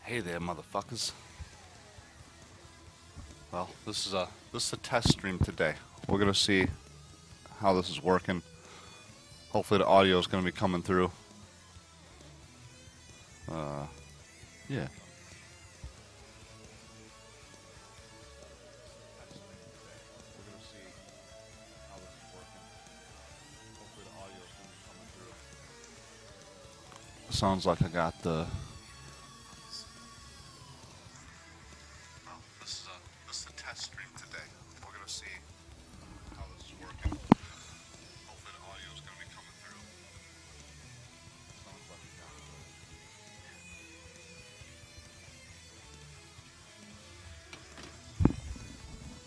Hey there, motherfuckers. Well, this is a test stream today. We're gonna see how this is working. Hopefully, the audio is gonna be coming through. Yeah. Sounds like I got the. Well, this is a test stream today. We're gonna see how this is working. Hopefully, the audio is gonna be coming through. Sounds like I got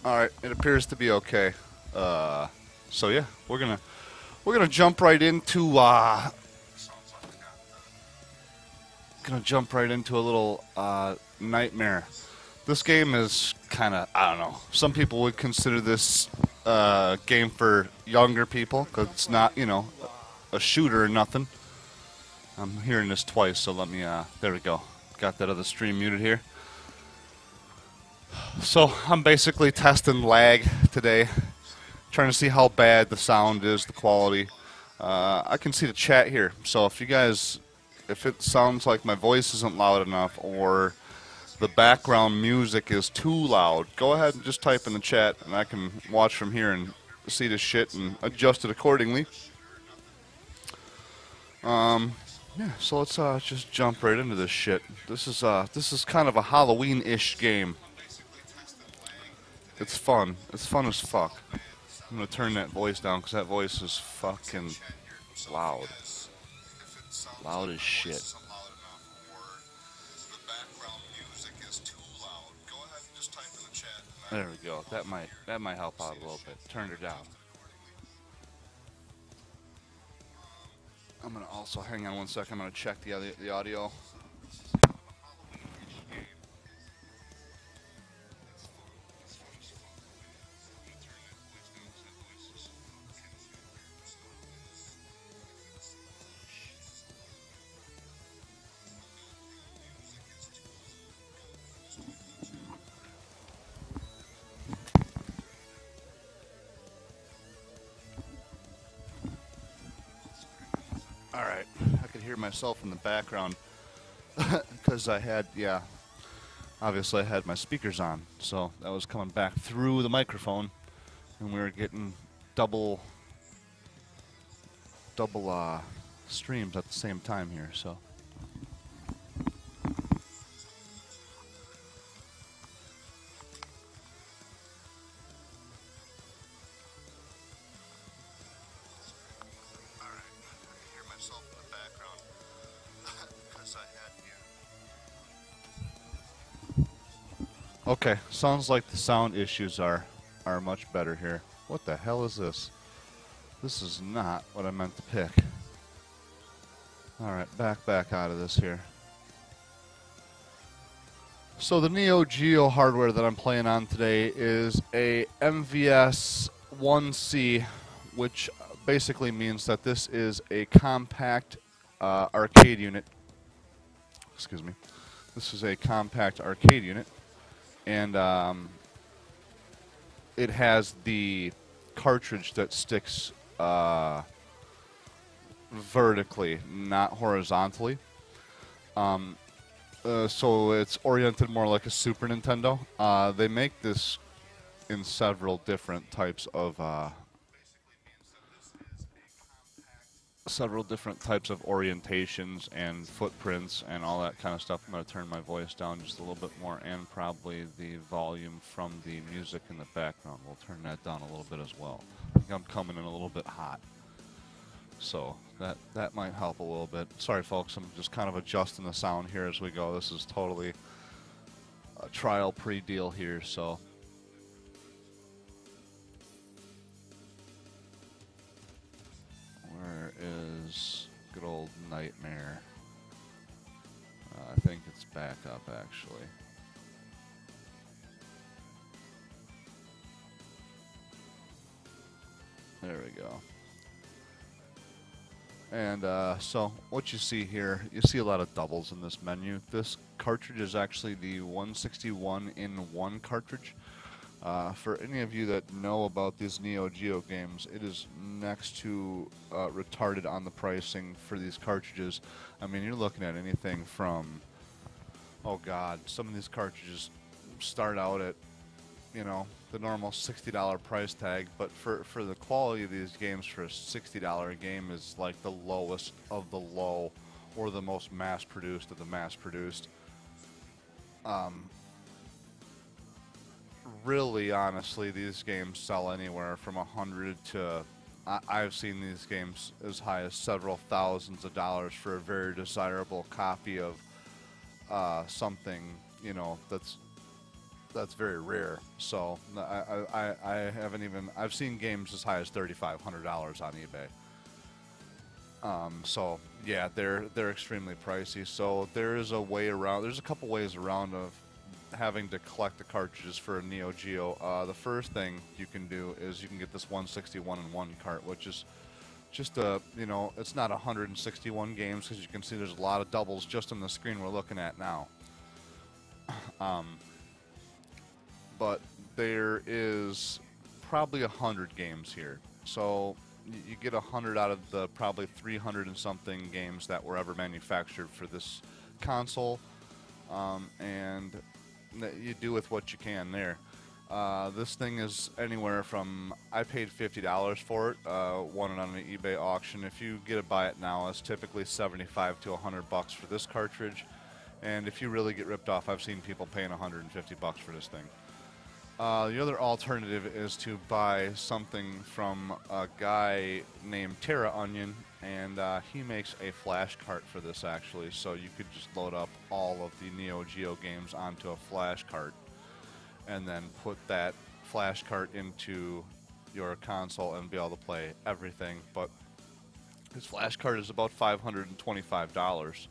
the. All right, it appears to be okay. So yeah, we're gonna jump right into gonna jump right into a little nightmare. This game is kind of, I don't know. Some people would consider this game for younger people because it's not, a shooter or nothing. I'm hearing this twice, so let me. There we go. Got that other stream muted here. So I'm basically testing lag today, trying to see how bad the sound is, the quality. I can see the chat here, so if you guys, if it sounds like my voice isn't loud enough or the background music is too loud, go ahead and just type in the chat, and I can watch from here and see this shit and adjust it accordingly. Yeah, so let's just jump right into this shit. This is kind of a Halloween-ish game. It's fun. It's fun as fuck. I'm gonna turn that voice down because that voice is fucking loud. Loud as shit. There we go. That might help out a little bit. Turn her down. I'm gonna also hang on one second. I'm gonna check the audio. All right, I could hear myself in the background because I had, obviously I had my speakers on, so that was coming back through the microphone, and we were getting double streams at the same time here. So. Okay, sounds like the sound issues are much better here. What the hell is this? This is not what I meant to pick. Alright, back out of this here. So the Neo Geo hardware that I'm playing on today is a MVS 1C, which basically means that this is a compact arcade unit. Excuse me. This is a compact arcade unit. And it has the cartridge that sticks vertically, not horizontally. So it's oriented more like a Super Nintendo. They make this in several different types of orientations and footprints and all that kind of stuff. I'm going to turn my voice down just a little bit more, and probably the volume from the music in the background. We'll turn that down a little bit as well. I think I'm coming in a little bit hot, so that might help a little bit. Sorry folks, I'm just kind of adjusting the sound here as we go. This is totally a trial pre-deal here, so where is good old Nightmare? I think it's back up, actually. There we go. And so what you see here, you see a lot of doubles in this menu. This cartridge is actually the 161 in 1 cartridge. For any of you that know about these Neo Geo games, it is next to retarded on the pricing for these cartridges. I mean, you're looking at anything from, oh god, some of these cartridges start out at, you know, the normal $60 price tag, but for the quality of these games, for a $60 game is like the lowest of the low, or the most mass produced of the mass produced. Really, honestly, these games sell anywhere from 100 to, I've seen these games as high as several thousands of dollars for a very desirable copy of something, you know, that's very rare. So I haven't even, I've seen games as high as $3,500 on eBay. So yeah, they're extremely pricey. So there is a way around. There's a couple ways around of having to collect the cartridges for a Neo Geo. The first thing you can do is you can get this 161 in 1 cart, which is just a, you know, it's not 161 games, because you can see there's a lot of doubles just on the screen we're looking at now. But there is probably 100 games here. So you get 100 out of the probably 300 and something games that were ever manufactured for this console, and you do with what you can there. This thing is anywhere from, I paid $50 for it, won it on an eBay auction. If you get to buy it now, it's typically 75 to 100 bucks for this cartridge. And if you really get ripped off, I've seen people paying 150 bucks for this thing. The other alternative is to buy something from a guy named Terra Onion, and he makes a flash cart for this actually, so you could just load up all of the Neo Geo games onto a flash cart and then put that flash cart into your console and be able to play everything. But his flash cart is about $525.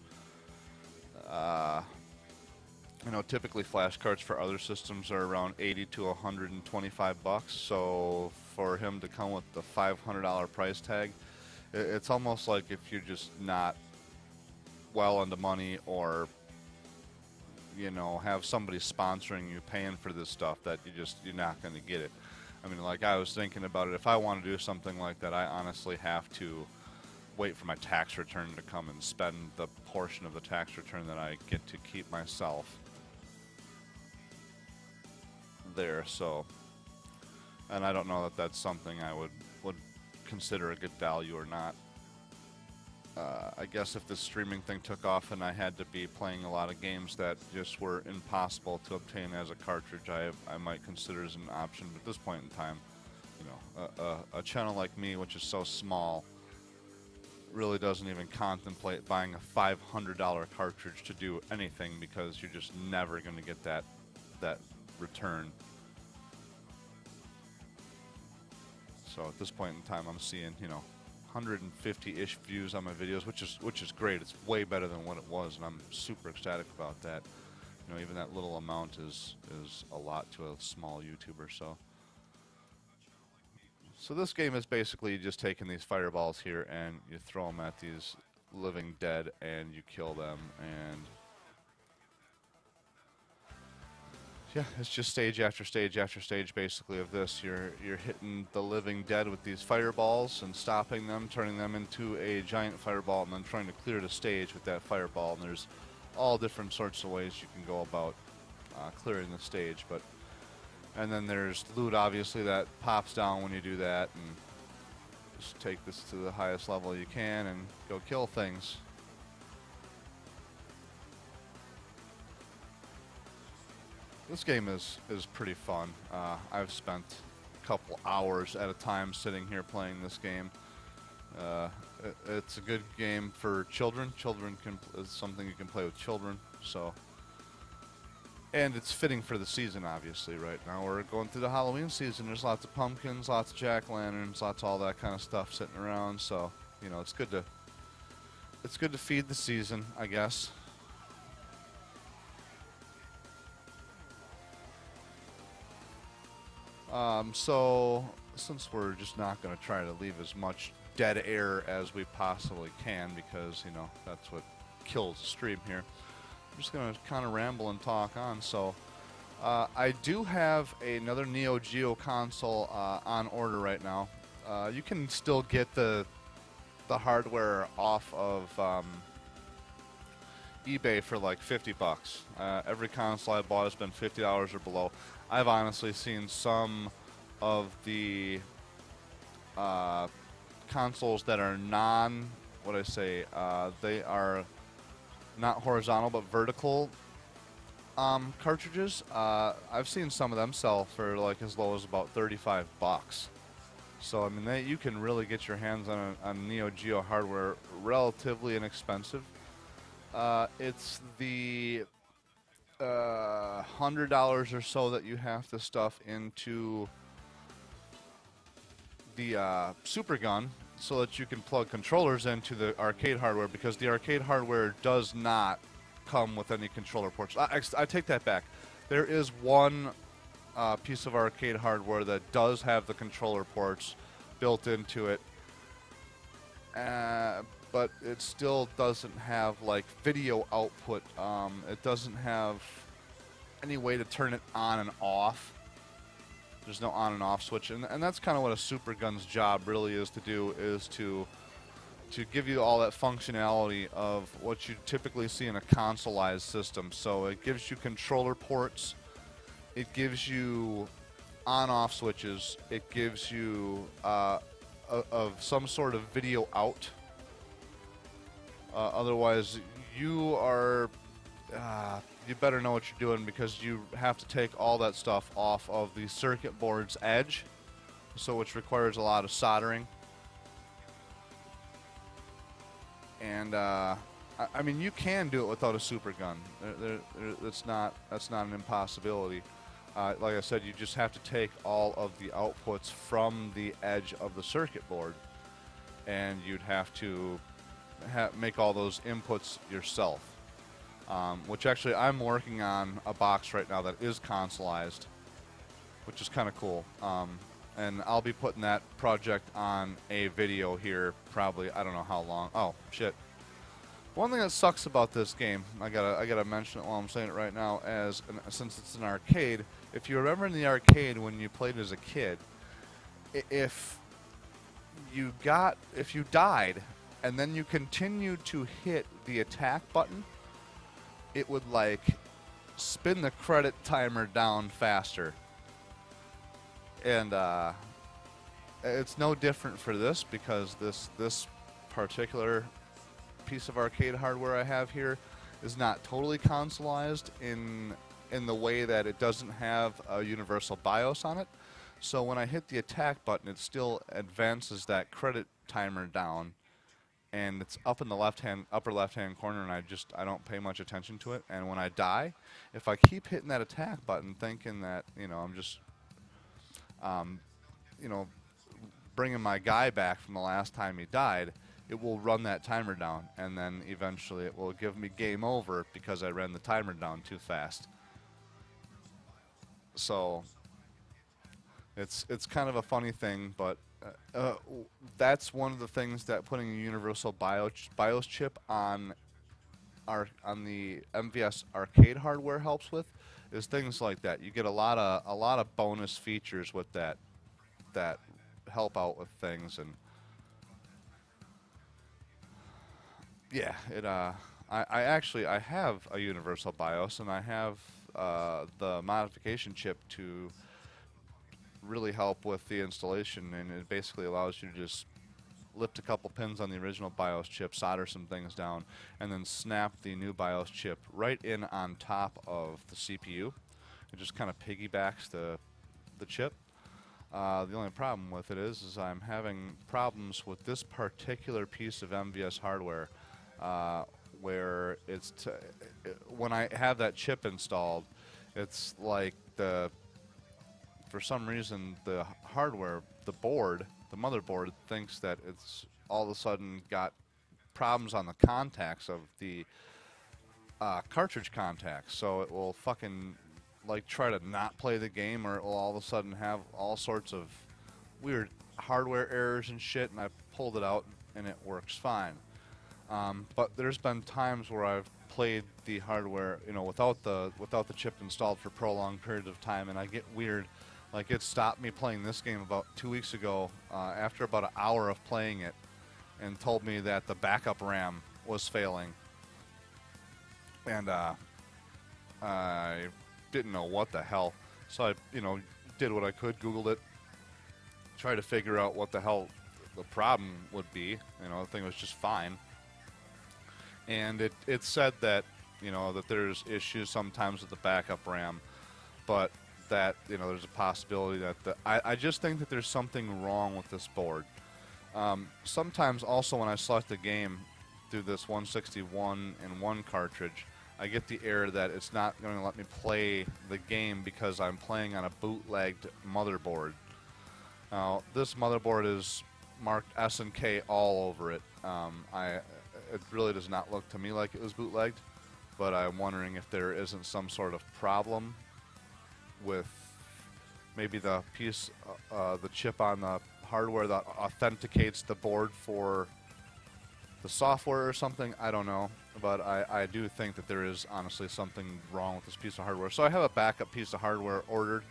You know, typically flash carts for other systems are around 80 to 125 bucks. So for him to come with the $500 price tag, it's almost like if you're just not well into money, or you know, have somebody sponsoring you paying for this stuff, that you're not going to get it. I mean, like, I was thinking about it. If I want to do something like that, I honestly have to wait for my tax return to come and spend the portion of the tax return that I get to keep myself there. So, and I don't know that that's something I would consider a good value or not. I guess if this streaming thing took off and I had to be playing a lot of games that just were impossible to obtain as a cartridge, I might consider as an option. But at this point in time, you know, a channel like me, which is so small, really doesn't even contemplate buying a $500 cartridge to do anything, because you're just never going to get that return. So at this point in time, I'm seeing, you know, 150-ish views on my videos, which is great. It's way better than what it was, and I'm super ecstatic about that. You know, even that little amount is a lot to a small YouTuber. So this game is basically just taking these fireballs here and you throw them at these living dead and you kill them, and yeah, it's just stage after stage after stage basically of this. You're hitting the living dead with these fireballs and stopping them, turning them into a giant fireball, and then trying to clear the stage with that fireball. And there's all different sorts of ways you can go about clearing the stage. And then there's loot, obviously, that pops down when you do that, and just take this to the highest level you can and go kill things. This game is pretty fun. I've spent a couple hours at a time sitting here playing this game. It's a good game for children. It's something you can play with children. So, and it's fitting for the season, obviously. Right now we're going through the Halloween season. There's lots of pumpkins, lots of jack-o'-lanterns, lots of all that kind of stuff sitting around. So, you know, it's good to feed the season, I guess. So, since we're just not going to try to leave as much dead air as we possibly can, because, you know, that's what kills the stream here. I'm just going to kind of ramble and talk on. So I do have another Neo Geo console on order right now. You can still get the hardware off of eBay for like 50 bucks. Every console I bought has been $50 or below. I've honestly seen some of the consoles that are they are not horizontal but vertical cartridges. I've seen some of them sell for like as low as about 35 bucks. So I mean, you can really get your hands on Neo Geo hardware relatively inexpensive. It's the $100 or so that you have to stuff into the Super Gun so that you can plug controllers into the arcade hardware, because the arcade hardware does not come with any controller ports. I take that back. There is one piece of arcade hardware that does have the controller ports built into it, but it still doesn't have like video output. It doesn't have any way to turn it on and off. There's no on and off switch, and that's kind of what a Super Gun's job really is to do, is to give you all that functionality of what you typically see in a consoleized system. So it gives you controller ports, it gives you on-off switches, it gives you of some sort of video out. Otherwise, you better know what you're doing, because you have to take all that stuff off of the circuit board's edge, so which requires a lot of soldering. And I mean, you can do it without a Super Gun. That's not an impossibility. Like I said, you just have to take all of the outputs from the edge of the circuit board, and you'd have to make all those inputs yourself. Which actually, I'm working on a box right now that is consoleized, which is kind of cool. And I'll be putting that project on a video here, probably, I don't know how long. Oh, shit. One thing that sucks about this game, I gotta mention it while I'm saying it right now, since it's an arcade, if you remember in the arcade when you played as a kid, if you died and then you continued to hit the attack button, it would like spin the credit timer down faster. And it's no different for this, because this particular piece of arcade hardware I have here is not totally consoleized in the way that it doesn't have a universal BIOS on it. So when I hit the attack button, it still advances that credit timer down, and it's up in the upper left-hand corner, and I don't pay much attention to it. And when I die, if I keep hitting that attack button, thinking that, you know, I'm just you know, bringing my guy back from the last time he died, it will run that timer down, and then eventually it will give me game over because I ran the timer down too fast. So it's kind of a funny thing, but that's one of the things that putting a universal BIOS chip on the MVS arcade hardware helps with, is things like that. You get a lot of bonus features with that help out with things. And yeah, I have a universal BIOS, and I have the modification chip to really help with the installation, and it basically allows you to just lift a couple pins on the original BIOS chip, solder some things down, and then snap the new BIOS chip right in on top of the CPU. It just kind of piggybacks the chip. The only problem with it is I'm having problems with this particular piece of MVS hardware, where when I have that chip installed, it's like for some reason the hardware, the motherboard thinks that it's all of a sudden got problems on the contacts of the cartridge contacts, so it will fucking like try to not play the game, or it will all of a sudden have all sorts of weird hardware errors and shit. And I pulled it out and it works fine. But there's been times where I've played the hardware, you know, without the chip installed for prolonged periods of time, and I get weird. Like, it stopped me playing this game about 2 weeks ago after about an hour of playing it, and told me that the backup RAM was failing. And I didn't know what the hell, so I, you know, did what I could, Googled it, tried to figure out what the hell the problem would be. You know, the thing was just fine. And it said that, you know, that there's issues sometimes with the backup RAM, but that, you know, there's a possibility that I just think that there's something wrong with this board. Sometimes also when I select a game through this 161-in-1 cartridge, I get the error that it's not going to let me play the game because I'm playing on a bootlegged motherboard. Now, this motherboard is marked S&K all over it. It really does not look to me like it was bootlegged, but I'm wondering if there isn't some sort of problem with maybe the piece, the chip on the hardware that authenticates the board for the software or something. I don't know, but I do think that there is honestly something wrong with this piece of hardware. So I have a backup piece of hardware ordered.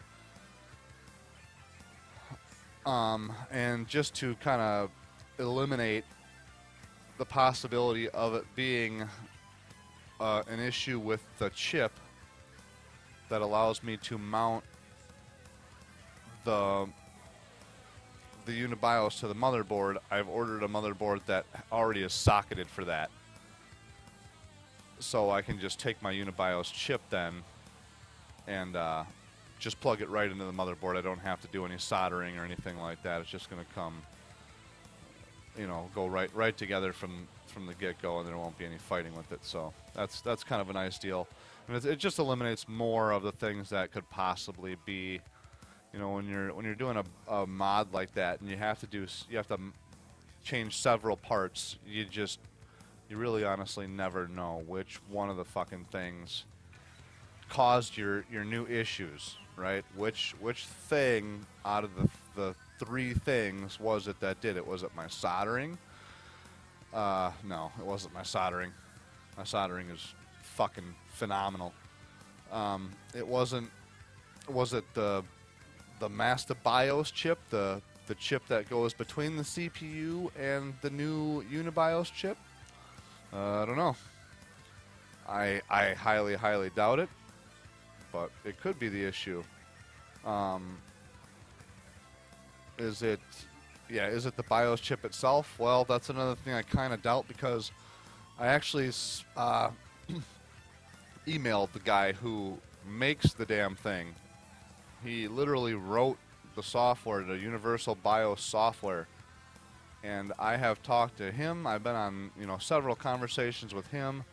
And just to kind of eliminate the possibility of it being an issue with the chip that allows me to mount the Unibios to the motherboard, I've ordered a motherboard that already is socketed for that. So I can just take my Unibios chip then and just plug it right into the motherboard. I don't have to do any soldering or anything like that. It's just going to come, you know, go right together from the get-go, and there won't be any fighting with it. So that's kind of a nice deal. And it just eliminates more of the things that could possibly be, you know, when you're doing a mod like that, and you have to change several parts. You really honestly never know which one of the fucking things caused your new issues, right? Which thing out of the three things was it that did it? Was it my soldering? No, it wasn't my soldering. My soldering is fucking phenomenal. It wasn't. Was it the Master BIOS chip, the chip that goes between the CPU and the new Unibios chip? I don't know. I highly doubt it, but it could be the issue. Is it the BIOS chip itself? Well, that's another thing I kind of doubt, because I actually emailed the guy who makes the damn thing. He literally wrote the software, the Universal BIOS software, and I have talked to him. I've been on, you know, several conversations with him,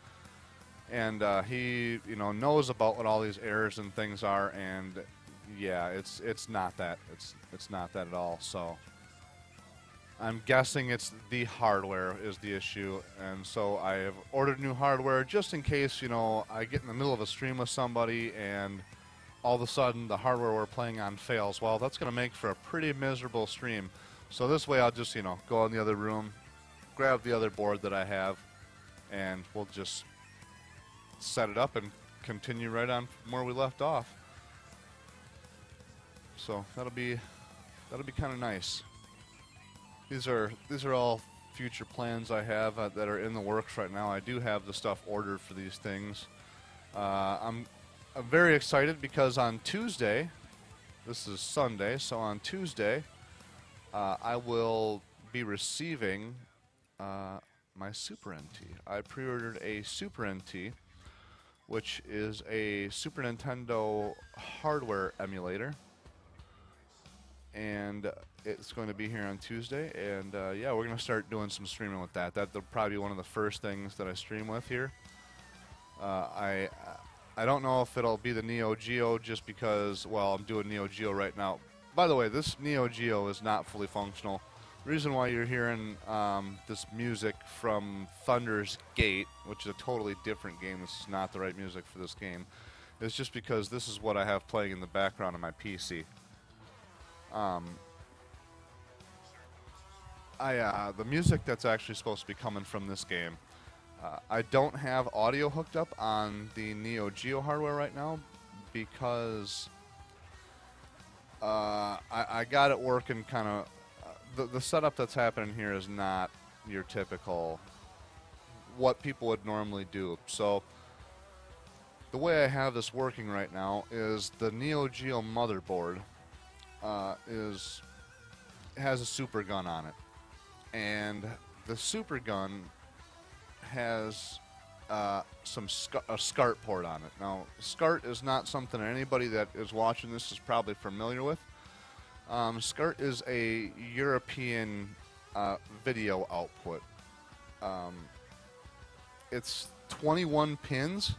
and he, you know, knows about what all these errors and things are, and yeah, it's not that. It's not that at all. So I'm guessing it's the hardware is the issue, and so I have ordered new hardware just in case, you know, I get in the middle of a stream with somebody and all of a sudden the hardware we're playing on fails. Well, that's going to make for a pretty miserable stream. So this way I'll just, you know, go in the other room, grab the other board that I have, and we'll just set it up and continue right on from where we left off. So that'll be kind of nice. These are all future plans I have that are in the works right now. I do have the stuff ordered for these things. I'm very excited because on Tuesday, this is Sunday, so on Tuesday, I will be receiving my Super NT. I pre-ordered a Super NT, which is a Super Nintendo hardware emulator, and it's going to be here on Tuesday. And yeah, we're going to start doing some streaming with that. That'll probably be one of the first things that I stream with here. I don't know if it'll be the Neo Geo, just because, well, I'm doing Neo Geo right now. By the way, this Neo Geo is not fully functional. The reason why you're hearing this music from Thunder's Gate, which is a totally different game, this is not the right music for this game, is just because this is what I have playing in the background on my PC. The music that's actually supposed to be coming from this game, I don't have audio hooked up on the Neo Geo hardware right now because I got it working kind of. The setup that's happening here is not your typical what people would normally do. So the way I have this working right now is the Neo Geo motherboard is has a super gun on it, and the super gun has a SCART port on it. Now, SCART is not something anybody that is watching this is probably familiar with. SCART is a European video output. It's 21 pins.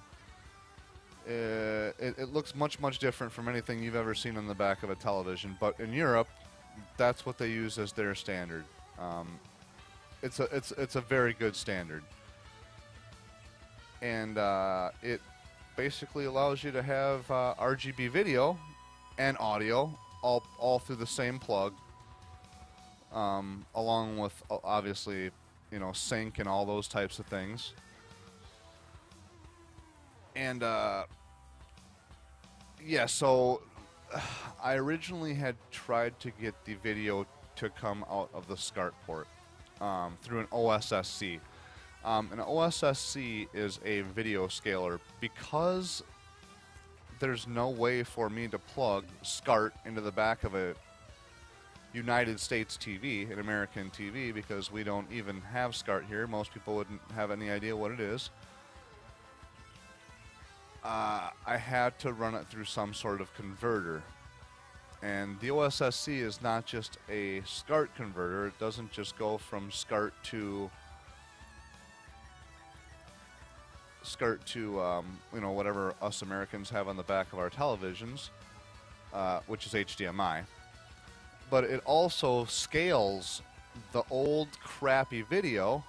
It looks much different from anything you've ever seen on the back of a television, but in Europe, that's what they use as their standard. It's a very good standard, and it basically allows you to have RGB video and audio all through the same plug, along with obviously sync and all those types of things. And yeah, so I originally had tried to get the video to come out of the SCART port through an OSSC. An OSSC is a video scaler. Because there's no way for me to plug SCART into the back of a United States TV, an American TV, because we don't even have SCART here. Most people wouldn't have any idea what it is. I had to run it through some sort of converter. And the OSSC is not just a SCART converter. It doesn't just go from SCART to whatever us Americans have on the back of our televisions, which is HDMI. But it also scales the old crappy video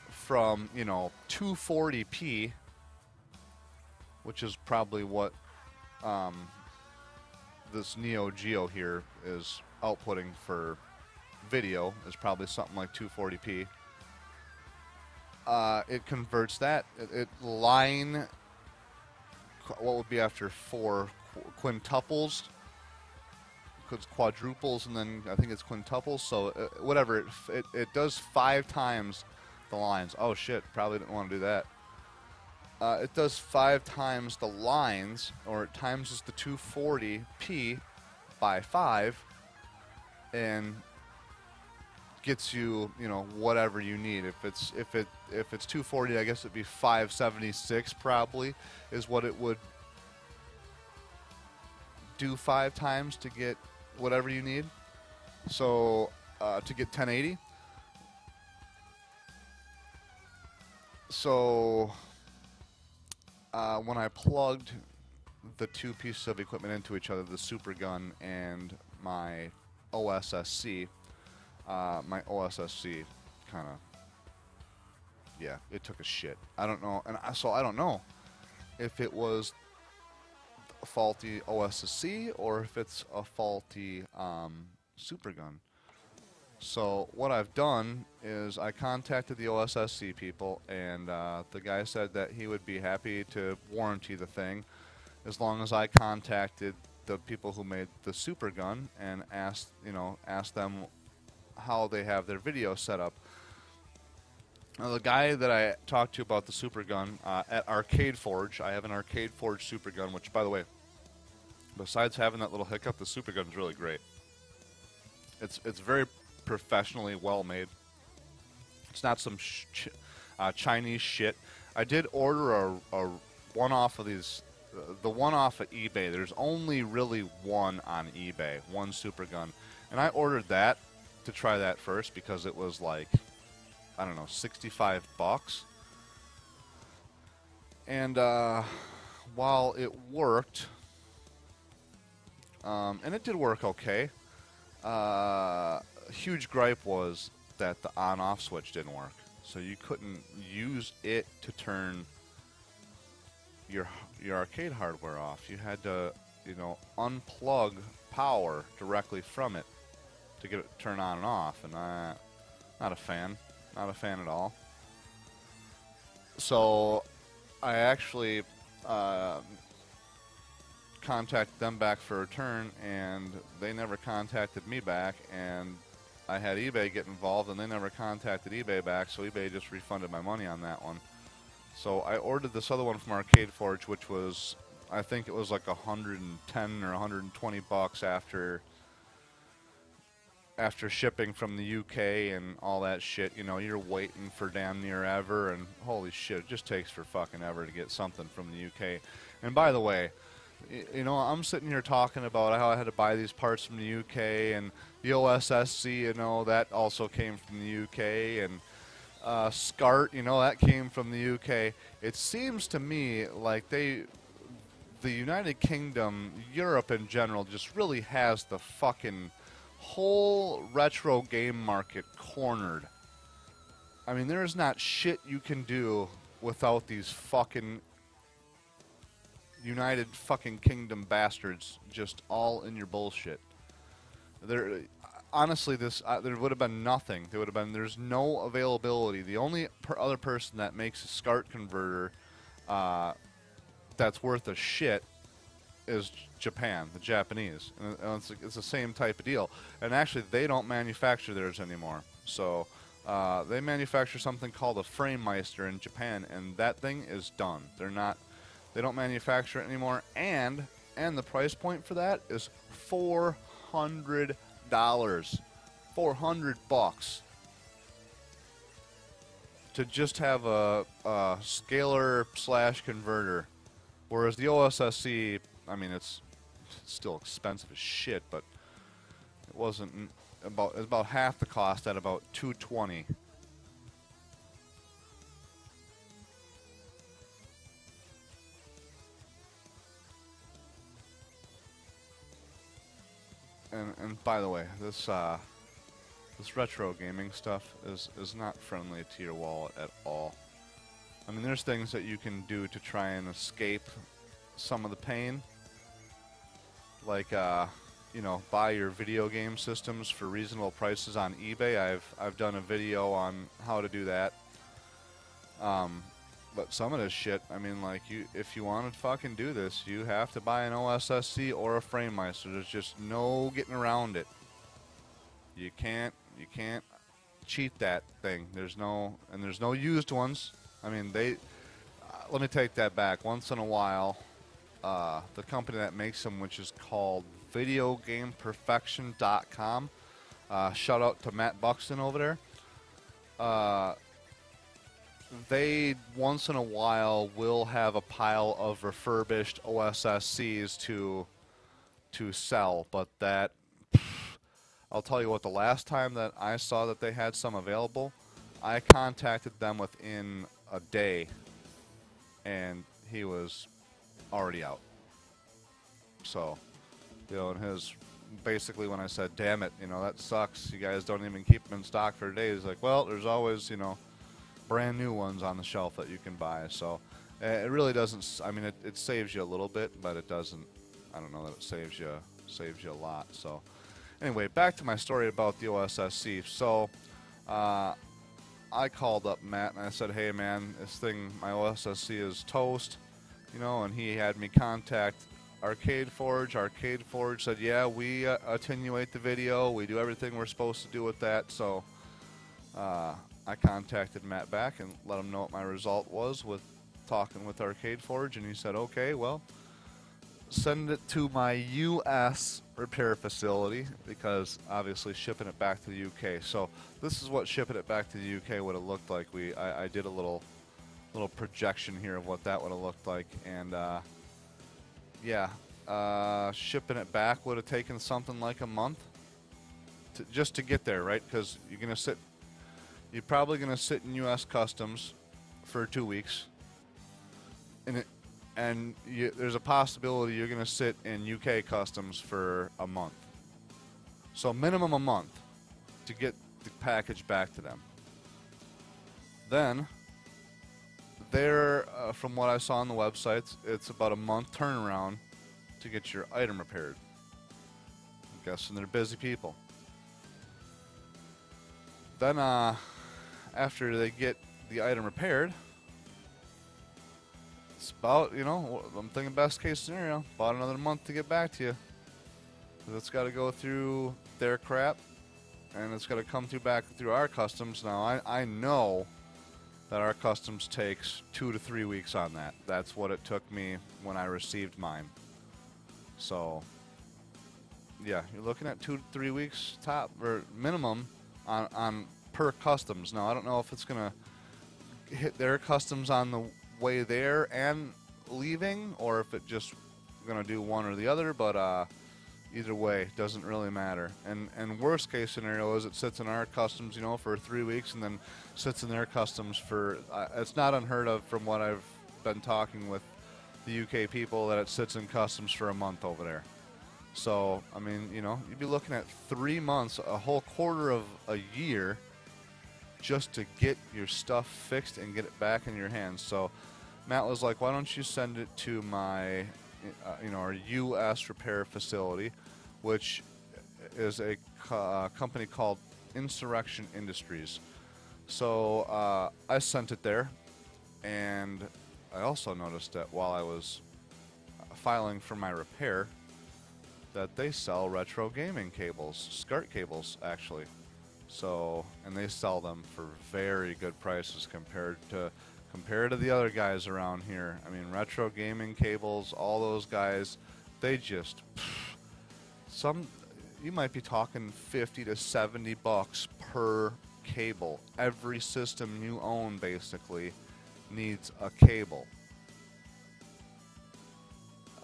from 240p, which is probably what this Neo Geo here is outputting for video, is probably something like 240p. It converts that. It line what would be after 4 quintuples, because quadruples, and then I think it's quintuples. So whatever, it does 5 times the lines. Oh shit, probably didn't want to do that. It does 5 times the lines, or it times the 240p by 5, and gets you whatever you need. If it's 240, I guess it'd be 576 probably is what it would do 5 times to get whatever you need. So to get 1080. So when I plugged the 2 pieces of equipment into each other, the super gun and my OSSC, kind of, yeah, it took a shit. I don't know, and so I don't know if it was a faulty OSSC or if it's a faulty super gun. So what I've done is I contacted the OSSC people, and the guy said that he would be happy to warranty the thing as long as I contacted the people who made the super gun and asked them how they have their video set up. Now, the guy that I talked to about the super gun at Arcade Forge, I have an Arcade Forge super gun, which, by the way, besides having that little hiccup, the super gun is really great. It's very professionally well made. It's not some Chinese shit. I did order a one-off of these, the one-off at eBay. There's only really one on eBay, one super gun, and I ordered that to try that first because it was like, I don't know, $65. And while it worked, and it did work okay, a huge gripe was that the on-off switch didn't work. So you couldn't use it to turn your arcade hardware off. You had to, unplug power directly from it to get it to turn on and off, and not a fan, not a fan at all. So I actually contacted them back for a return, and they never contacted me back, and I had eBay get involved, and they never contacted eBay back, so eBay just refunded my money on that one. So I ordered this other one from Arcade Forge, which was, I think it was like 110 or 120 bucks after shipping from the UK and all that shit. You know, you're waiting for damn near ever, and holy shit, it just takes for fucking ever to get something from the UK. And by the way, you know, I'm sitting here talking about how I had to buy these parts from the UK, and the OSSC, you know, that also came from the UK, and SCART, you know, that came from the UK. It seems to me like the United Kingdom, Europe in general, just really has the fucking whole retro game market cornered. I mean, there is not shit you can do without these fucking United fucking Kingdom bastards just all in your bullshit. There, honestly, there would have been nothing. There would have been, there's no availability. The only other person that makes a SCART converter that's worth a shit is Japan, the Japanese. And it's the same type of deal. And actually, they don't manufacture theirs anymore. So they manufacture something called a Framemeister in Japan, and that thing is done. They don't manufacture it anymore, and the price point for that is $400. $400 to just have a scaler / converter. Whereas the OSSC, I mean, it's still expensive as shit, but it wasn't it's about half the cost at about $220. And by the way, this retro gaming stuff is not friendly to your wallet at all. I mean, there's things that you can do to try and escape some of the pain, like you know, buy your video game systems for reasonable prices on eBay. I've done a video on how to do that. But some of this shit, I mean, like, if you want to fucking do this, you have to buy an OSSC or a Framemeister. There's just no getting around it. You can't cheat that thing. There's no used ones. I mean, let me take that back. Once in a while, the company that makes them, which is called VideoGamePerfection.com. Shout out to Matt Buxton over there. They once in a while will have a pile of refurbished OSSCs to sell, but that, I'll tell you what, the last time that I saw that they had some available, I contacted them within a day, and he was already out. So, you know, and basically when I said, damn it, you know, that sucks, you guys don't even keep them in stock for a day, he's like, well, there's always, you know, brand new ones on the shelf that you can buy. So it really doesn't, I mean, it saves you a little bit, but it doesn't, I don't know that it saves you a lot. So anyway, back to my story about the OSSC. So I called up Matt and I said, hey man, this thing, my OSSC is toast, you know, and he had me contact Arcade Forge. Arcade Forge said, yeah, we attenuate the video, we do everything we're supposed to do with that. So I contacted Matt back and let him know what my result was with talking with Arcade Forge, and he said, okay, well, send it to my U.S. repair facility, because obviously shipping it back to the UK. So this is what shipping it back to the UK would have looked like. I did a little projection here of what that would have looked like, and yeah, shipping it back would have taken something like a month just to get there, right? Because you're probably going to sit in U.S. Customs for 2 weeks, and there's a possibility you're going to sit in UK Customs for a month. So minimum a month to get the package back to them. Then, from what I saw on the websites, it's about a month turnaround to get your item repaired. I'm guessing they're busy people. then after they get the item repaired, it's about, you know, I'm thinking best case scenario, about another month to get back to you. It's got to go through their crap, and it's got to come through back through our customs. Now, I know that our customs takes 2 to 3 weeks on that. That's what it took me when I received mine. So, yeah, you're looking at 2 to 3 weeks top or minimum on per customs. Now, I don't know if it's gonna hit their customs on the way there and leaving, or if it just gonna do one or the other. But either way, doesn't really matter. And worst case scenario is it sits in our customs, you know, for 3 weeks, and then sits in their customs for. It's not unheard of from what I've been talking with the UK people that it sits in customs for a month over there. So I mean, you know, you'd be looking at 3 months, a whole quarter of a year, just to get your stuff fixed and get it back in your hands. So Matt was like, "Why don't you send it to my, you know, our U.S. repair facility, which is a company called Insurrection Industries." So I sent it there, and I also noticed that while I was filing for my repair, that they sell retro gaming cables, SCART cables actually. So, and they sell them for very good prices compared to the other guys around here. I mean, retro gaming cables, all those guys, they just some you might be talking 50 to 70 bucks per cable. Every system you own basically needs a cable.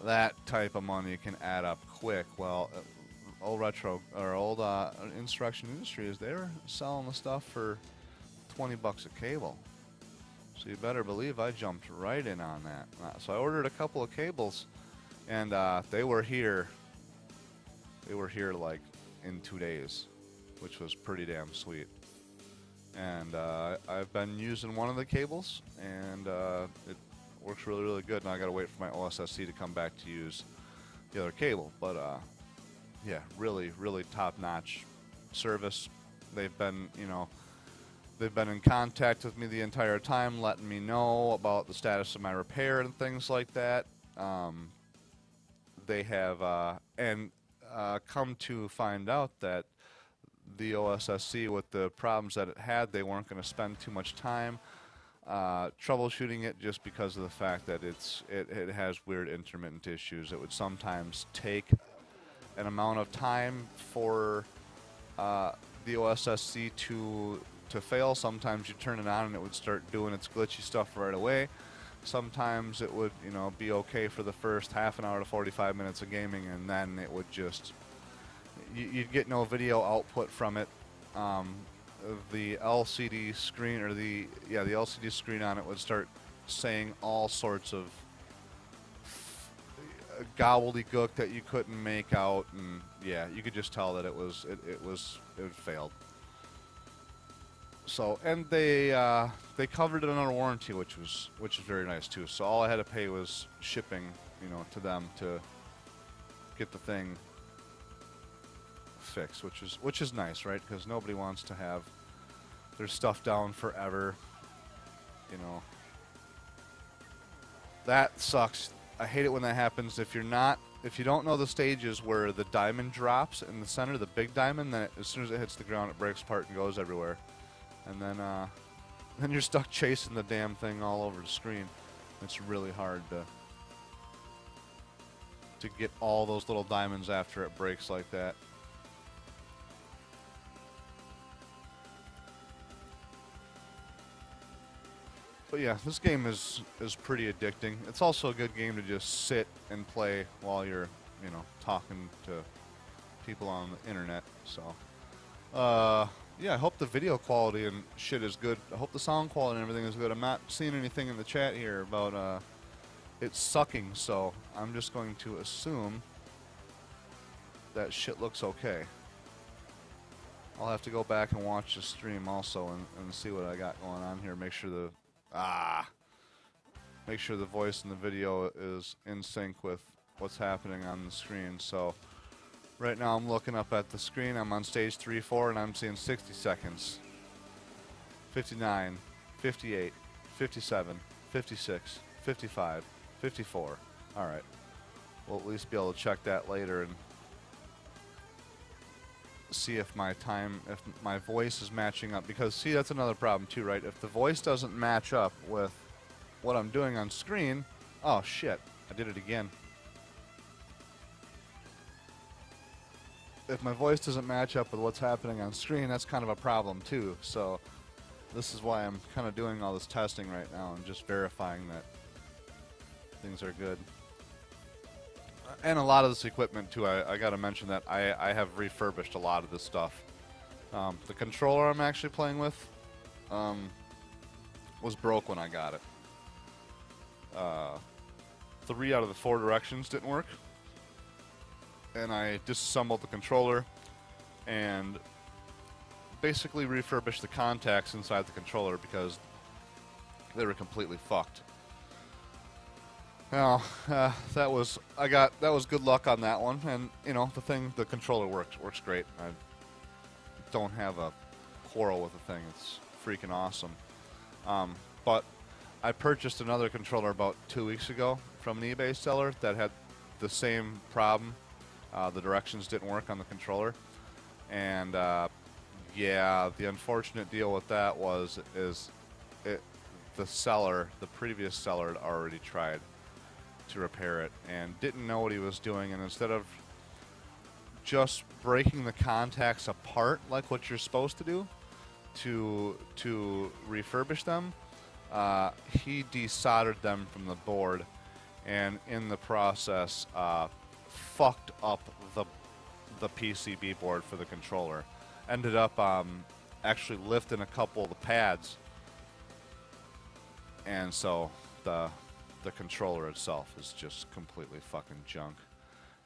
That type of money can add up quick. Well, old retro or old Insurrection Industries, they're selling the stuff for 20 bucks a cable. So you better believe I jumped right in on that. So I ordered a couple of cables, and they were here. They were here like in 2 days, which was pretty damn sweet. And I've been using one of the cables, and it works really, really good. Now I gotta wait for my OSSC to come back to use the other cable. But yeah, really, really top-notch service. They've been, you know, they've been in contact with me the entire time, letting me know about the status of my repair and things like that. They have come to find out that the OSSC, with the problems that it had, they weren't going to spend too much time troubleshooting it, just because of the fact that it has weird intermittent issues. It would sometimes take an amount of time for the OSSC to fail. Sometimes you turn it on and it would start doing its glitchy stuff right away. Sometimes it would, you know, be okay for the first half an hour to 45 minutes of gaming, and then it would just you'd get no video output from it. The LCD screen, or the LCD screen on it would start saying all sorts of gobbledygook that you couldn't make out, and yeah, you could just tell that it failed. So, and they covered it under warranty, which was very nice too. So all I had to pay was shipping, you know, to them to get the thing fixed, which is nice, right? Because nobody wants to have their stuff down forever. You know, that sucks. I hate it when that happens. If you don't know the stages where the diamond drops in the center, the big diamond, then as soon as it hits the ground, it breaks apart and goes everywhere. And then you're stuck chasing the damn thing all over the screen. It's really hard to get all those little diamonds after it breaks like that. But yeah, this game is pretty addicting. It's also a good game to just sit and play while you're, you know, talking to people on the internet. So, yeah, I hope the video quality and shit is good. I hope the sound quality and everything is good. I'm not seeing anything in the chat here about it sucking, so I'm just going to assume that shit looks okay. I'll have to go back and watch the stream also and see what I got going on here. Make sure the voice and the video is in sync with what's happening on the screen. So right now I'm looking up at the screen. I'm on stage 3-4 and I'm seeing 60 seconds. 59, 58, 57, 56, 55, 54. Alright. We'll at least be able to check that later and see if my voice is matching up. Because, see, that's another problem too, right? If the voice doesn't match up with what I'm doing on screen... Oh, shit. I did it again. If my voice doesn't match up with what's happening on screen, that's kind of a problem too. So this is why I'm kind of doing all this testing right now and just verifying that things are good. And a lot of this equipment too, I got to mention that I have refurbished a lot of this stuff. The controller I'm actually playing with was broke when I got it. 3 out of the 4 directions didn't work. And I disassembled the controller and basically refurbished the contacts inside the controller because they were completely fucked. Now, that was good luck on that one, and you know the controller works great. I don't have a quarrel with the thing; it's freaking awesome. But I purchased another controller about 2 weeks ago from an eBay seller that had the same problem. The directions didn't work on the controller, and yeah, the unfortunate deal with that the previous seller had already tried to repair it and didn't know what he was doing, and instead of just breaking the contacts apart like what you're supposed to do to refurbish them, he desoldered them from the board, and in the process fucked up the PCB board for the controller. Ended up actually lifting a couple of the pads, and so the controller itself is just completely fucking junk.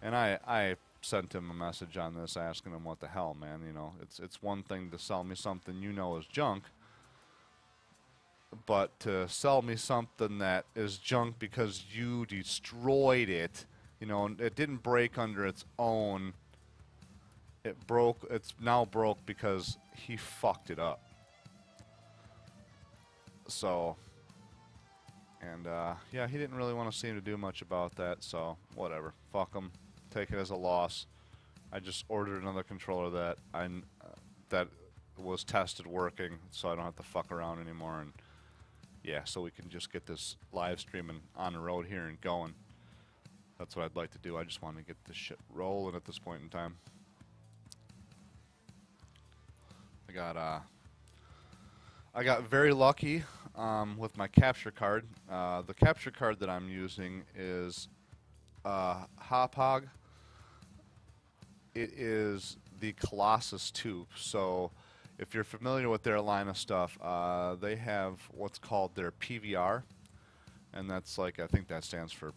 And I sent him a message on this asking him, what the hell, man, you know, it's one thing to sell me something you know is junk, but to sell me something that is junk because you destroyed it, you know, it didn't break under its own. It broke. It's now broke because he fucked it up. So, and yeah, he didn't really want to seem to do much about that. So whatever, fuck him. Take it as a loss. I just ordered another controller that that was tested working, so I don't have to fuck around anymore. And yeah, so we can just get this live streaming on the road here and going. That's what I'd like to do. I just want to get this shit rolling at this point in time. I got very lucky with my capture card. The capture card that I'm using is Hauppauge. It is the Colossus tube. So if you're familiar with their line of stuff, they have what's called their PVR, and that's like, I think that stands for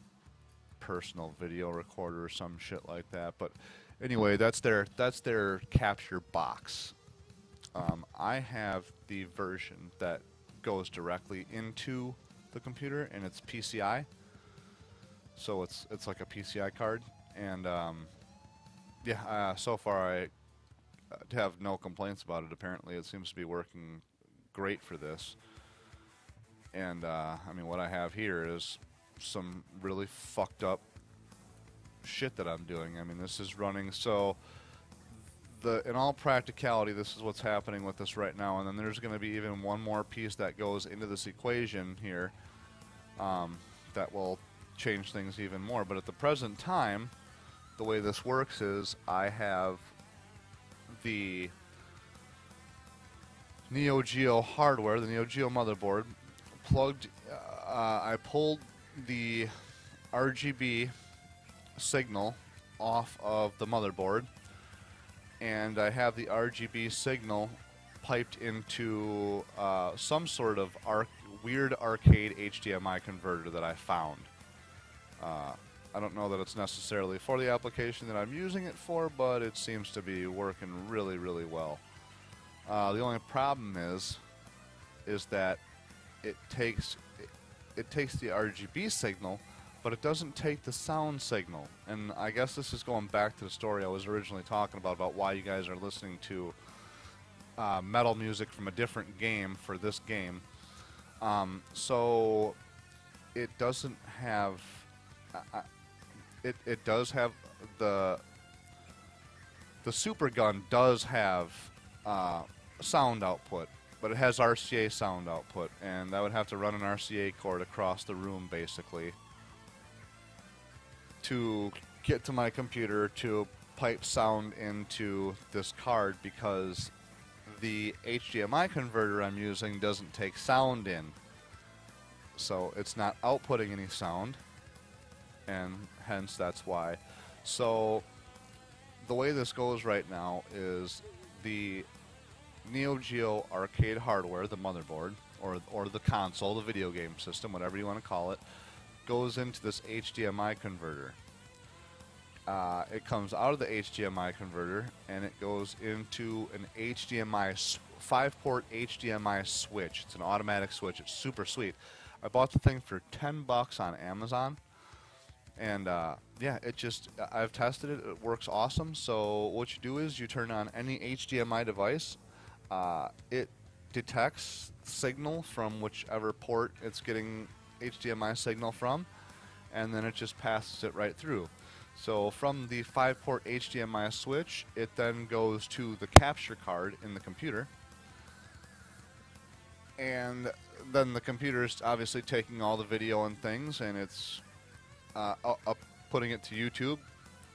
personal video recorder or some shit like that. But anyway, that's their capture box. I have the version that goes directly into the computer, and it's PCI. So it's like a PCI card, and yeah, so far I have no complaints about it. Apparently, it seems to be working great for this. And I mean, what I have here is some really fucked up shit that I'm doing. I mean, this is running, so in all practicality, this is what's happening with this right now, and then there's going to be even one more piece that goes into this equation here that will change things even more. But at the present time, the way this works is I have the Neo Geo hardware, the Neo Geo motherboard, plugged. I pulled the RGB signal off of the motherboard, and I have the RGB signal piped into some sort of weird arcade HDMI converter that I found. I don't know that it's necessarily for the application that I'm using it for, but it seems to be working really, really well. The only problem is that it takes the RGB signal, but it doesn't take the sound signal. And I guess this is going back to the story I was originally talking about why you guys are listening to metal music from a different game for this game. So it doesn't have. It does have the Super Gun does have sound output, but it has RCA sound output, and I would have to run an RCA cord across the room basically to get to my computer to pipe sound into this card, because the HDMI converter I'm using doesn't take sound in. So it's not outputting any sound, and hence that's why. So the way this goes right now is the Neo Geo arcade hardware, the motherboard, or the console, the video game system, whatever you want to call it, goes into this HDMI converter. It comes out of the HDMI converter and it goes into an HDMI 5-port HDMI switch. It's an automatic switch. It's super sweet. I bought the thing for $10 on Amazon, and yeah, I've tested it. It works awesome. So what you do is you turn on any HDMI device. It detects signal from whichever port it's getting HDMI signal from, and then it just passes it right through. So from the 5-port HDMI switch, it then goes to the capture card in the computer, and then the computer is obviously taking all the video and things, and it's putting it to YouTube,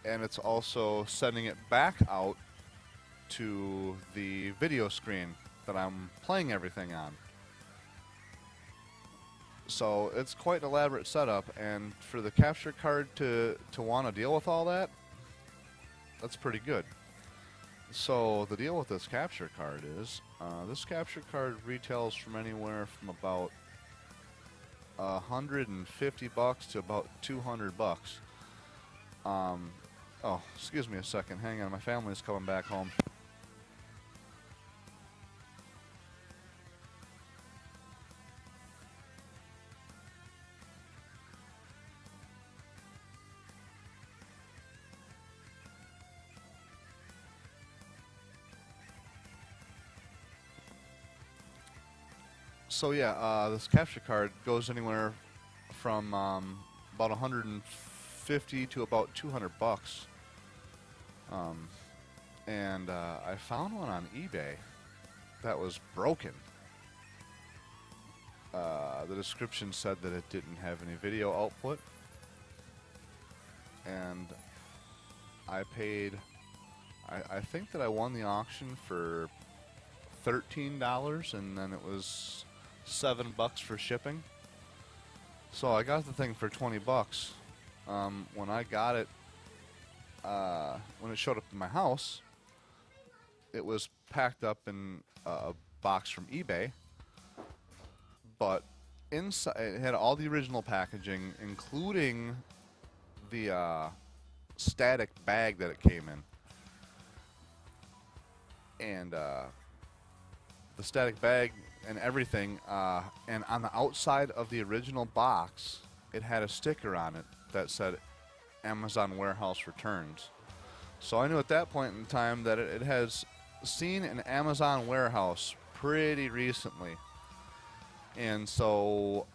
and it's also sending it back out to the video screen that I'm playing everything on. So it's quite an elaborate setup, and for the capture card to want to deal with all that, that's pretty good. So the deal with this capture card is, this capture card retails from anywhere from about $150 to about $200. Oh, excuse me a second. Hang on, my family's coming back home. So yeah, this capture card goes anywhere from about $150 to about $200. And I found one on eBay that was broken. The description said that it didn't have any video output, and I paid, I think that I won the auction for $13, and then it was $7 for shipping. So I got the thing for $20. When I got it, when it showed up in my house, it was packed up in a box from eBay, but inside it had all the original packaging, including the static bag that it came in, and the static bag and everything, and on the outside of the original box, it had a sticker on it that said Amazon Warehouse Returns. So I knew at that point in time that it has seen an Amazon warehouse pretty recently, and so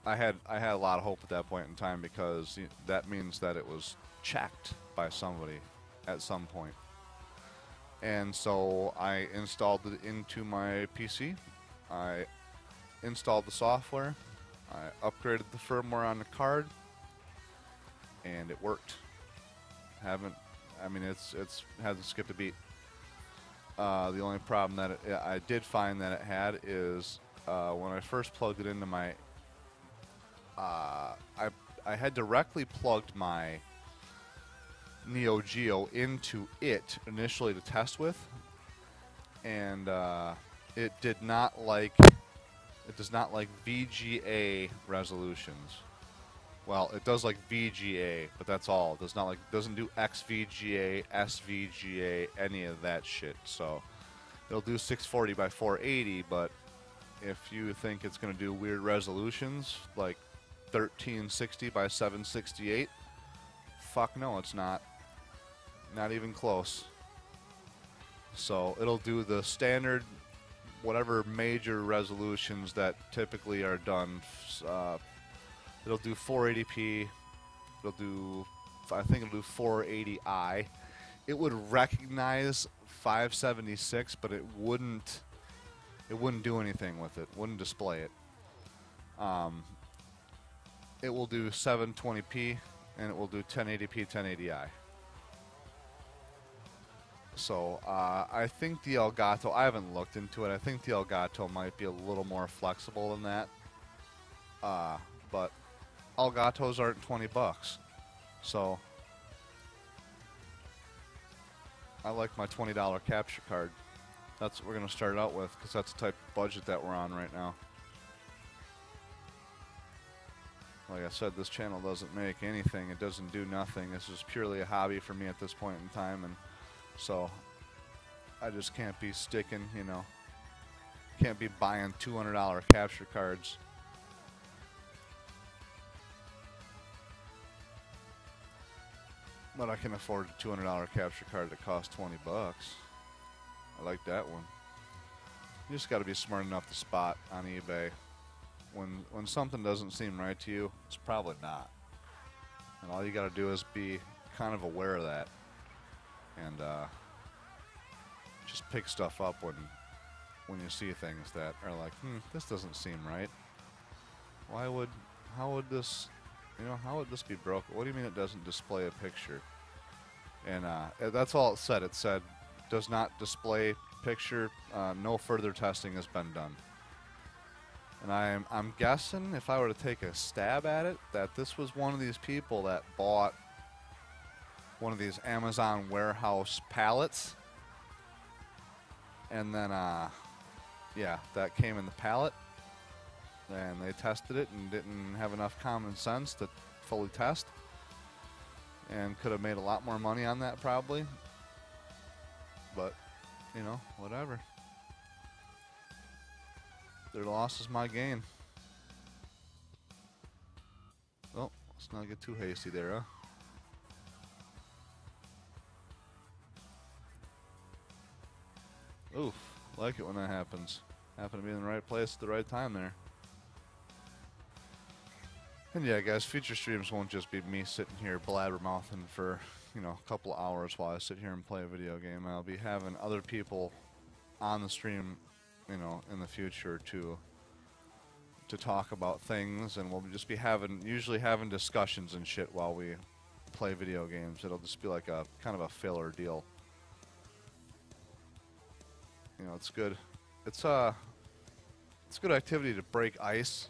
I had a lot of hope at that point in time, because that means that it was checked by somebody at some point. And so I installed it into my PC. I installed the software. I upgraded the firmware on the card, and it worked. It hasn't skipped a beat. The only problem that I did find that it had is when I first plugged it into my, I had directly plugged my Neo Geo into it initially to test with, and it does not like VGA resolutions. Well, it does like VGA, but that's all. It doesn't do XVGA, SVGA, any of that shit. So it'll do 640 by 480, but if you think it's going to do weird resolutions like 1360 by 768, fuck no, it's not. Not even close. So it'll do the standard, whatever major resolutions that typically are done. It'll do 480p. It'll do, I think it'll do 480i. It would recognize 576, but it wouldn't do anything with it. Wouldn't display it. It will do 720p, and it will do 1080p, 1080i. So I think the Elgato, I haven't looked into it. I think the Elgato might be a little more flexible than that. But Elgatos aren't 20 bucks. So I like my $20 capture card. That's what we're going to start out with, because that's the type of budget that we're on right now. Like I said, this channel doesn't make anything. It doesn't do nothing. This is purely a hobby for me at this point in time, and so I just can't be sticking, you know, can't be buying $200 capture cards. But I can afford a $200 capture card that costs 20 bucks. I like that one. You just got to be smart enough to spot on eBay when something doesn't seem right to you. It's probably not, and all you got to do is be kind of aware of that, and just pick stuff up when you see things that are like, this doesn't seem right. How would this, you know, how would this be broken? What do you mean it doesn't display a picture? And that's all it said. It said, does not display picture. No further testing has been done. And I'm guessing, if I were to take a stab at it, that this was one of these people that bought one of these Amazon warehouse pallets, and then yeah, that came in the pallet, and they tested it and didn't have enough common sense to fully test, and could have made a lot more money on that probably, but you know, whatever. Their loss is my gain. Oh, let's not get too hasty there, huh? Oof, like it when that happens. Happen to be in the right place at the right time there. And yeah, guys, future streams won't just be me sitting here blabbermouthing for, you know, a couple of hours while I sit here and play a video game. I'll be having other people on the stream, you know, in the future to talk about things, and we'll just be usually having discussions and shit while we play video games. It'll just be like a kind of a filler deal. You know, it's good. It's a good activity to break ice.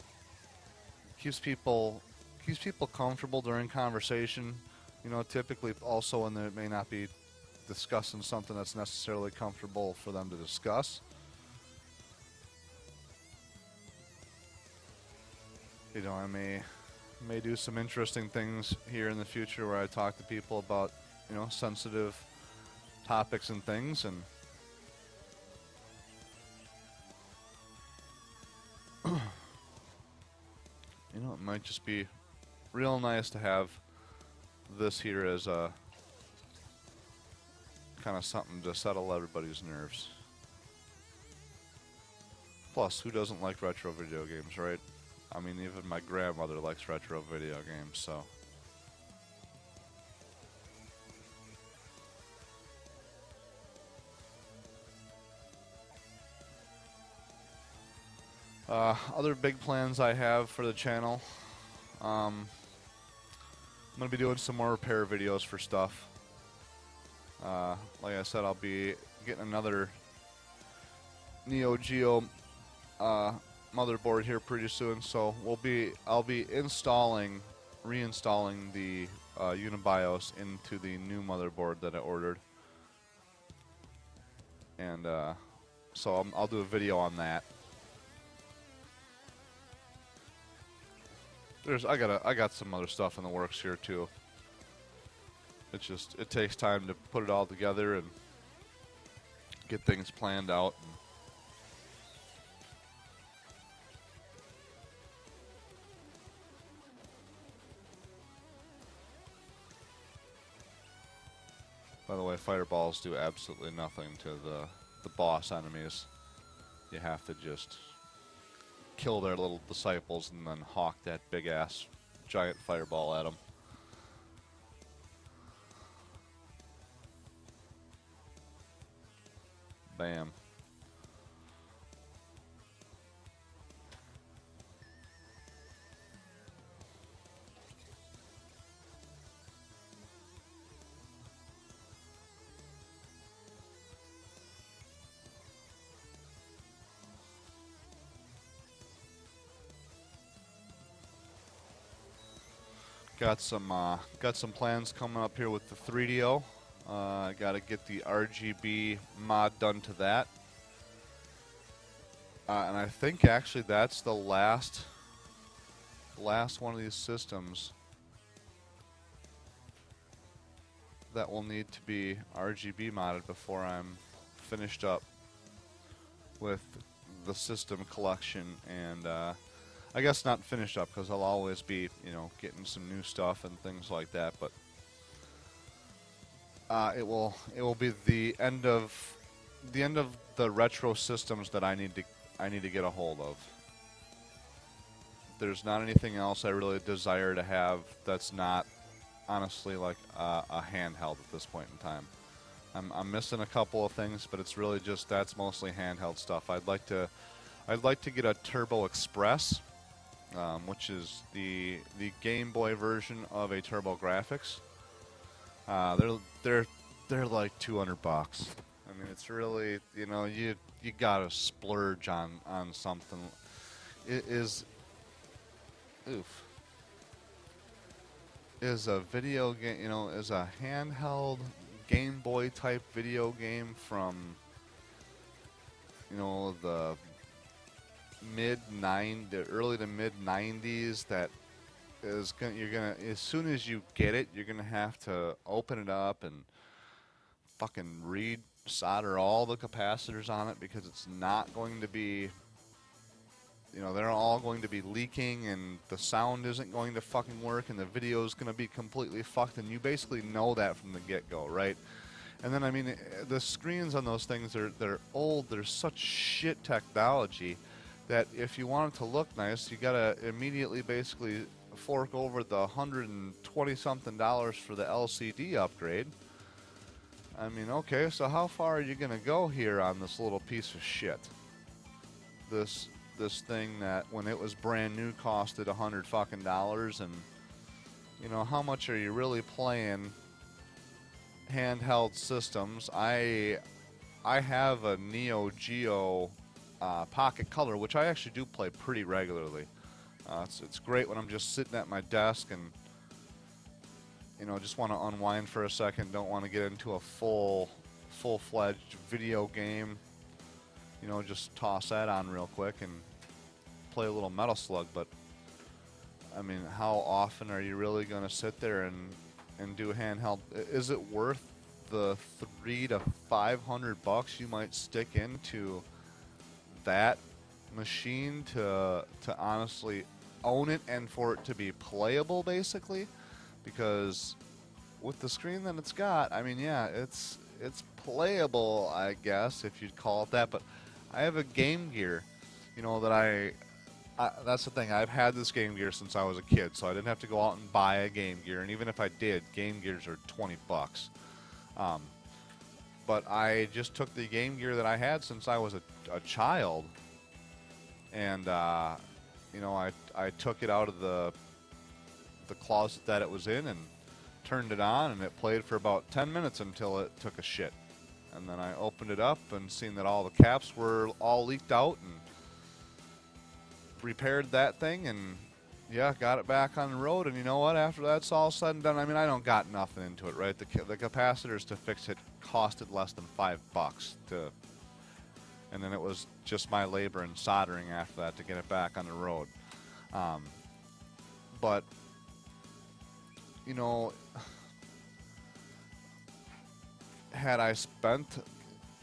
Keeps people comfortable during conversation. You know, typically also when they may not be discussing something that's necessarily comfortable for them to discuss. You know, I may do some interesting things here in the future where I talk to people about, you know, sensitive topics and things, and you know, it might just be real nice to have this here as a kind of something to settle everybody's nerves. Plus, who doesn't like retro video games, right? I mean, even my grandmother likes retro video games, so. Other big plans I have for the channel. I'm going to be doing some more repair videos for stuff. Like I said, I'll be getting another Neo Geo motherboard here pretty soon, so I'll be reinstalling the Unibios into the new motherboard that I ordered, and so I'll do a video on that. I got some other stuff in the works here too. It takes time to put it all together and get things planned out. By the way, fireballs do absolutely nothing to the boss enemies. You have to just kill their little disciples and then hawk that big ass giant fireball at them. Bam. Got some plans coming up here with the 3DO. I got to get the RGB mod done to that, and I think actually that's the last one of these systems that will need to be RGB modded before I'm finished up with the system collection. And I guess not finished up, because I'll always be, you know, getting some new stuff and things like that. But it will be the end of the retro systems that I need to get a hold of. There's not anything else I really desire to have that's not honestly like a handheld at this point in time. I'm missing a couple of things, but it's really just that's mostly handheld stuff. I'd like to get a Turbo Express, which is the Game Boy version of a TurboGrafx. They're like $200 bucks. I mean, it's really, you know, you gotta splurge on something. It is a video game, you know, is a handheld Game Boy type video game from, you know, the early to mid 90s. That is you're gonna, as soon as you get it, you're gonna have to open it up and fucking solder all the capacitors on it, because it's not going to be, you know, they're all going to be leaking, and the sound isn't going to fucking work, and the video is going to be completely fucked, and you basically know that from the get-go, right? And then, I mean, the screens on those things, they're old, they're such shit technology that if you want it to look nice, you gotta immediately basically fork over the $120-something for the LCD upgrade. I mean, okay, so how far are you gonna go here on this little piece of shit? This thing that when it was brand new costed $100 fucking, and you know, how much are you really playing handheld systems? I have a Neo Geo Pocket Color, which I actually do play pretty regularly. It's great when I'm just sitting at my desk and, you know, just want to unwind for a second, don't want to get into a full-fledged video game. You know, just toss that on real quick and play a little Metal Slug. But I mean, how often are you really going to sit there and do handheld? Is it worth the $300 to $500 you might stick into that machine to honestly own it and for it to be playable, basically? Because with the screen that it's got, I mean, yeah, it's playable, I guess, if you'd call it that. But I have a Game Gear, you know, that that's the thing. I've had this Game Gear since I was a kid, so I didn't have to go out and buy a Game Gear. And even if I did, Game Gears are $20. But I just took the Game Gear that I had since I was a child, and you know, I took it out of the closet that it was in and turned it on, and it played for about 10 minutes until it took a shit. And then I opened it up and seen that all the caps were all leaked out, and repaired that thing, and yeah, got it back on the road. And you know what, after that's all said and done, I mean, I don't got nothing into it, right? The capacitors to fix it costed less than $5 to, and then it was just my labor and soldering after that to get it back on the road. But you know, had I spent,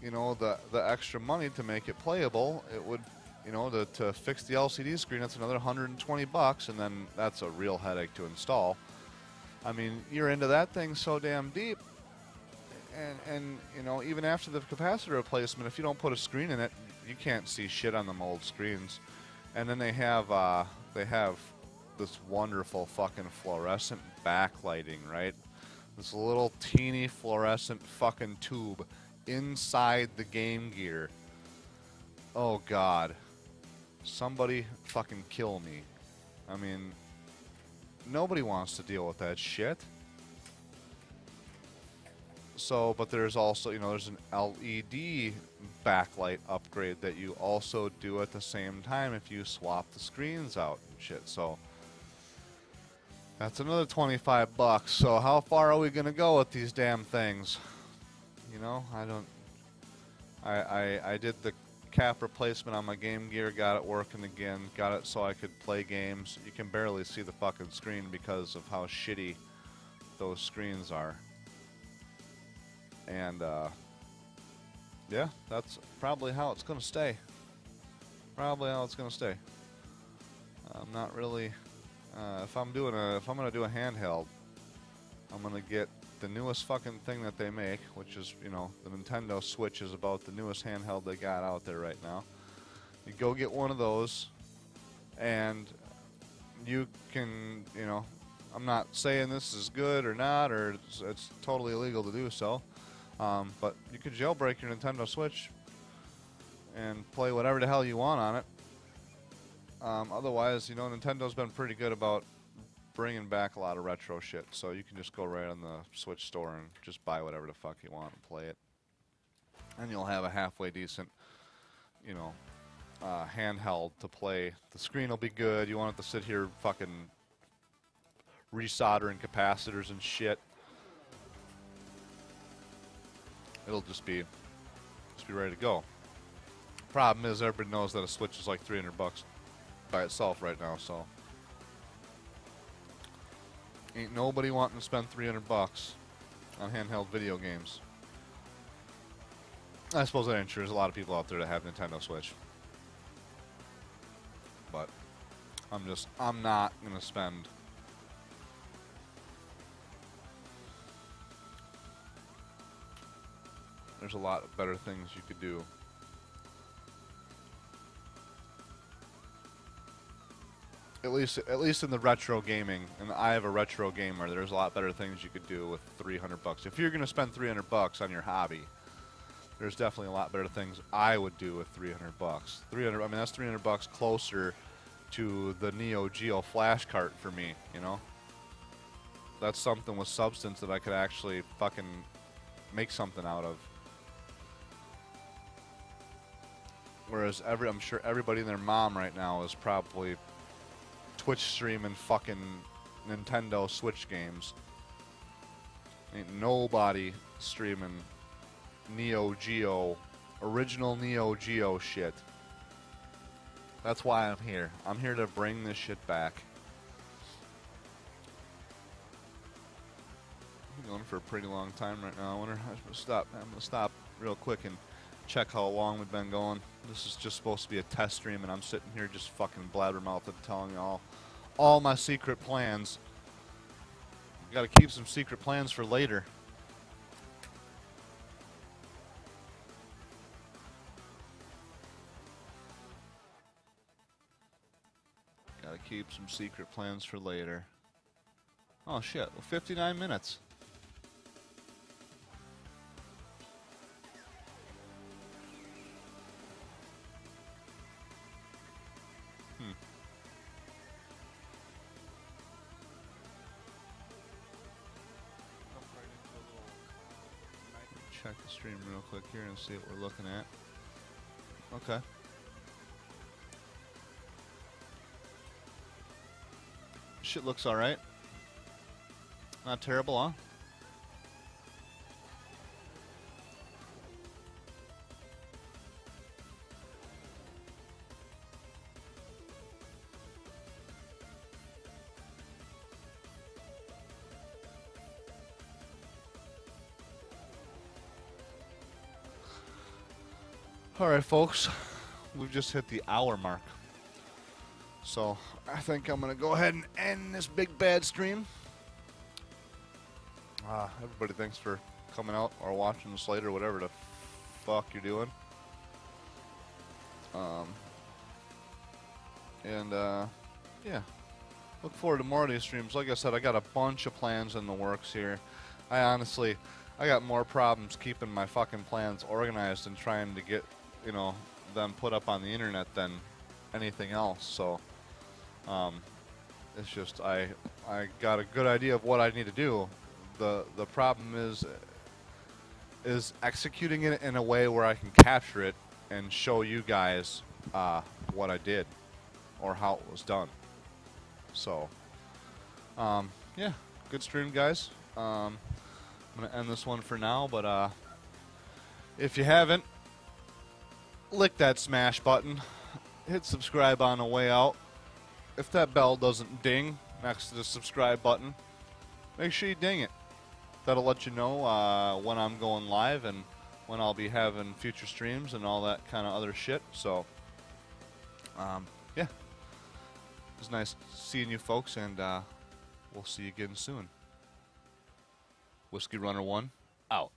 you know, the extra money to make it playable, it would, you know, to fix the LCD screen, that's another $120, and then that's a real headache to install. I mean, you're into that thing so damn deep, And you know, even after the capacitor replacement, if you don't put a screen in it, you can't see shit on them old screens. And then they have this wonderful fucking fluorescent backlighting, right? This little teeny fluorescent fucking tube inside the Game Gear. Oh God. Somebody fucking kill me. I mean, nobody wants to deal with that shit. So, but there's also, you know, there's an LED backlight upgrade that you also do at the same time if you swap the screens out and shit. So, that's another 25 bucks. So, how far are we going to go with these damn things? You know, I did the cap replacement on my Game Gear, got it working again, got it so I could play games. You can barely see the fucking screen because of how shitty those screens are. And, yeah, that's probably how it's going to stay. Probably how it's going to stay. I'm not really, if I'm going to do a handheld, I'm going to get the newest fucking thing that they make, which is, you know, the Nintendo Switch is about the newest handheld they got out there right now. You go get one of those, and you can, you know, I'm not saying this is good or not, or it's totally illegal to do so, but you could jailbreak your Nintendo Switch and play whatever the hell you want on it. Otherwise, you know, Nintendo's been pretty good about bringing back a lot of retro shit, so you can just go right on the Switch store and just buy whatever the fuck you want and play it. And you'll have a halfway decent, you know, handheld to play. The screen will be good. You won't have to sit here fucking resoldering capacitors and shit. It'll just be ready to go. Problem is, everybody knows that a Switch is like 300 bucks by itself right now, so ain't nobody wanting to spend 300 bucks on handheld video games. I suppose that ain't true. There's a lot of people out there that have Nintendo Switch. But I'm not going to spend there's a lot of better things you could do. At least in the retro gaming, and I have a retro gamer, there's a lot better things you could do with 300 bucks. If you're going to spend 300 bucks on your hobby, there's definitely a lot better things I would do with 300 bucks. 300, I mean, that's 300 bucks closer to the Neo Geo flash cart for me, you know? That's something with substance that I could actually fucking make something out of. Whereas I'm sure everybody and their mom right now is probably Twitch streaming fucking Nintendo Switch games. Ain't nobody streaming Neo Geo, original Neo Geo shit. That's why I'm here. I'm here to bring this shit back. I'm going for a pretty long time right now. I'm gonna stop real quick and check how long we've been going. This is just supposed to be a test stream, and I'm sitting here just fucking blabbermouthing, telling you all my secret plans. Got to keep some secret plans for later. Got to keep some secret plans for later. Oh shit! Well, 59 minutes. Check the stream real quick here and see what we're looking at. Okay. Shit looks alright. Not terrible, huh? Alright folks, we've just hit the hour mark. So, I think I'm going to go ahead and end this big bad stream. Everybody, thanks for coming out or watching this later, whatever the fuck you're doing. Yeah, look forward to more of these streams. Like I said, I got a bunch of plans in the works here. I got more problems keeping my fucking plans organized and trying to get, them put up on the internet than anything else. So, it's just I got a good idea of what I need to do. The problem is executing it in a way where I can capture it and show you guys what I did or how it was done. So, yeah, good stream, guys. I'm gonna end this one for now, but if you haven't, lick that smash button, hit subscribe on the way out. If that bell doesn't ding next to the subscribe button, make sure you ding it. That'll let you know when I'm going live and when I'll be having future streams and all that kind of other shit. So, yeah, it was nice seeing you folks, and we'll see you again soon. Whiskey Runner 1, out.